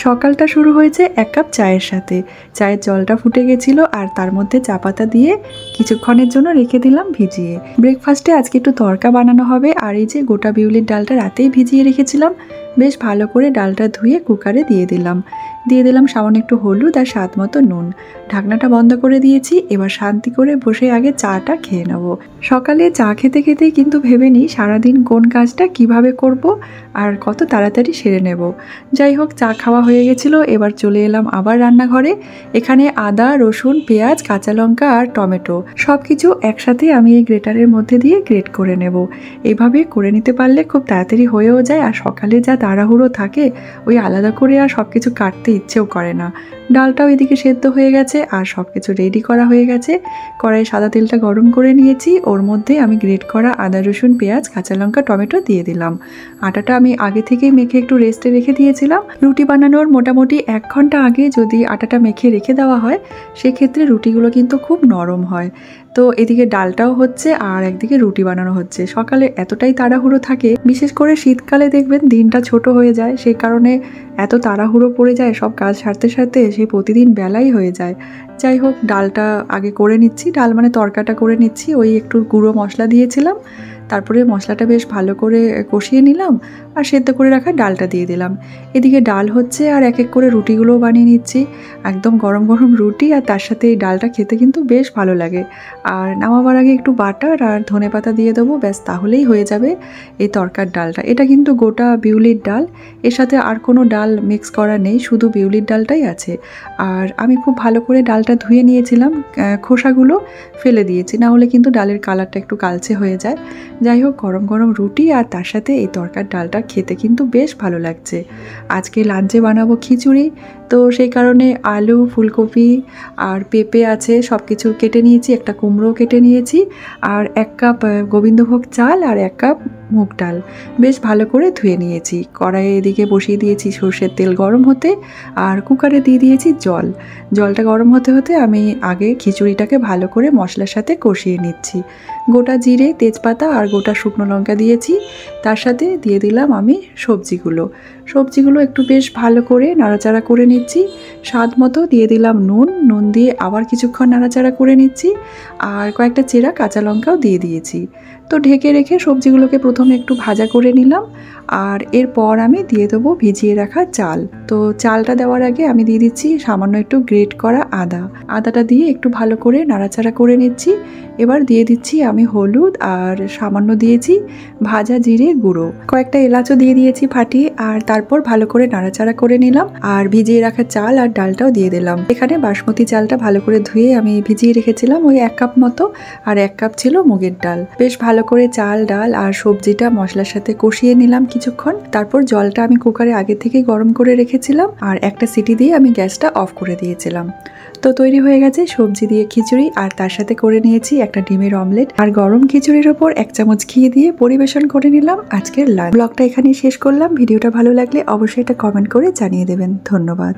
সকালটা শুরু হয়েছে এক কাপ চায়ের সাথে। চায়ের জলটা ফুটে গেছিলো আর তার মধ্যে চা পাতা দিয়ে কিছুক্ষণের জন্য রেখে দিলাম ভিজিয়ে। ব্রেকফাস্টে আজকে একটু তড়কা বানানো হবে, আর এই যে গোটা বিউলির ডালটা রাতেই ভিজিয়ে রেখেছিলাম। বেশ ভালো করে ডালটা ধুয়ে কুকারে দিয়ে দিলাম সামান্য একটু হলুদ আর স্বাদ মতো নুন। ঢাকনাটা বন্ধ করে দিয়েছি। এবার শান্তি করে বসে আগে চাটা খেয়ে নেব। সকালে চা খেতে খেতেই কিন্তু ভেবে নিই সারাদিন কোন কাজটা কিভাবে করব আর কত তাড়াতাড়ি সেরে নেব। যাই হোক, চা খাওয়া হয়ে গেছিলো। এবার চলে এলাম আবার রান্নাঘরে। এখানে আদা, রসুন, পেঁয়াজ, কাঁচা লঙ্কা আর টমেটো সব কিছু একসাথে আমি এই গ্রেটারের মধ্যে দিয়ে গ্রেট করে নেব। এইভাবে করে নিতে পারলে খুব তাড়াতাড়ি হয়েও যায়, আর সকালে যা তাড়াহুড়ো থাকে ওই আলাদা করে আর সব কিছু কাটতে ইচ্ছেও করে না। ডালটাও এদিকে সেদ্ধ হয়ে গেছে আর সব কিছু রেডি করা হয়ে গেছে। কড়াইয়ে সাদা তেলটা গরম করে নিয়েছি। ওর মধ্যে আমি গ্রেট করা আদা, রসুন, পেঁয়াজ, কাঁচা লঙ্কা, টমেটো দিয়ে দিলাম। আটাটা আমি আগে থেকেই মেখে একটু রেস্টে রেখে দিয়েছিলাম। রুটি বানানোর মোটামুটি 1 ঘন্টা আগে যদি আটাটা মেখে রেখে দেওয়া হয় সেক্ষেত্রে রুটিগুলো কিন্তু খুব নরম হয়। তো এদিকে ডালটাও হচ্ছে আর একদিকে রুটি বানানো হচ্ছে। সকালে এতটাই তাড়াহুড়ো থাকে, বিশেষ করে শীতকালে দেখবেন দিনটা ছোট হয়ে যায়, সেই কারণে এত তাড়াহুড়ো পড়ে যায় সব কাজ সারতে সারতে, সেই প্রতিদিন বেলাই হয়ে যায়। যাই হোক, ডালটা আগে করে নিচ্ছি। ডাল মানে তড়কাটা করে নিচ্ছি। ওই একটু গুঁড়ো মশলা দিয়েছিলাম, তারপরে মশলাটা বেশ ভালো করে কষিয়ে নিলাম আর সেদ্ধ করে রাখা ডালটা দিয়ে দিলাম। এদিকে ডাল হচ্ছে আর এক এক করে রুটিগুলোও বানিয়ে নিচ্ছি। একদম গরম গরম রুটি আর তার সাথে এই ডালটা খেতে কিন্তু বেশ ভালো লাগে। আর নামাবার আগে একটু বাটার আর ধনেপাতা দিয়ে দেবো, ব্যাস তাহলেই হয়ে যাবে এই তরকার ডালটা। এটা কিন্তু গোটা বিউলির ডাল, এর সাথে আর কোনো ডাল মিক্স করা নেই, শুধু বিউলির ডালটাই আছে। আর আমি খুব ভালো করে ডালটা ধুয়ে নিয়েছিলাম, খোসাগুলো ফেলে দিয়েছি, না হলে কিন্তু ডালের কালারটা একটু কালচে হয়ে যায়। যাই হোক, গরম গরম রুটি আর তার সাথে এই তরকার ডালটা খেতে কিন্তু বেশ ভালো লাগছে। আজকে লাঞ্চে বানাবো খিচুড়ি, তো সেই কারণে আলু, ফুলকপি আর পেঁপে আছে, সব কিছু কেটে নিয়েছি। একটা কুমড়ো কেটে নিয়েছি আর 1 কাপ গোবিন্দভোগ চাল আর 1 কাপ মুগ ডাল বেশ ভালো করে ধুয়ে নিয়েছি। কড়াইয়ে এদিকে বসিয়ে দিয়েছি সর্ষের তেল গরম হতে, আর কুকারে দিয়ে দিয়েছি জল। জলটা গরম হতে হতে আমি আগে খিচুড়িটাকে ভালো করে মশলার সাথে কষিয়ে নিচ্ছি। গোটা জিরে, তেজপাতা আর গোটা শুকনো লঙ্কা দিয়েছি, তার সাথে দিয়ে দিলাম আমি সবজিগুলো একটু বেশ ভালো করে নাড়াচাড়া করে নিচ্ছি। স্বাদ মতো দিয়ে দিলাম নুন দিয়ে আবার কিছুক্ষণ নাড়াচাড়া করে নিচ্ছি, আর কয়েকটা চেরা কাঁচা লঙ্কাও দিয়ে দিয়েছি। তো ঢেকে রেখে সবজিগুলোকে প্রথমে একটু ভাজা করে নিলাম, আর এরপর আমি দিয়ে দেবো ভিজিয়ে রাখা চাল। তো চালটা দেওয়ার আগে আমি দিয়ে দিচ্ছি সামান্য একটু গ্রেট করা আদাটা দিয়ে একটু ভালো করে নাড়াচাড়া করে নিচ্ছি। এবার দিয়ে দিচ্ছি আমি হলুদ, আর সামান্য দিয়েছি ভাজা জিরে গুঁড়ো, কয়েকটা এলাচও দিয়ে দিয়েছি ফাটিয়ে, আর তারপর ভালো করে নাড়াচাড়া করে নিলাম। আর ভিজিয়ে রাখা চাল আর ডালটাও দিয়ে দিলাম। এখানে বাসমতি চালটা ভালো করে ধুয়ে আমি ভিজিয়ে রেখেছিলাম, ওই 1 কাপ মতো, আর 1 কাপ ছিল মুগের ডাল। বেশ ভালো করে চাল, ডাল আর সবজিটা মশলার সাথে কষিয়ে নিলাম কিছুক্ষণ। তারপর জলটা আমি কুকারে আগে থেকেই গরম করে রেখেছিলাম, আর একটা সিটি দিয়ে আমি গ্যাসটা অফ করে দিয়েছিলাম। তো তৈরি হয়ে গেছে সবজি দিয়ে খিচুড়ি, আর তার সাথে করে নিয়েছি একটা ডিমের অমলেট, আর গরম খিচুড়ির ওপর 1 চামচ ঘি দিয়ে পরিবেশন করে নিলাম আজকের লাঞ্চ। ব্লগটা এখানেই শেষ করলাম। ভিডিওটা ভালো লাগলে অবশ্যই এটা কমেন্ট করে জানিয়ে দেবেন। ধন্যবাদ।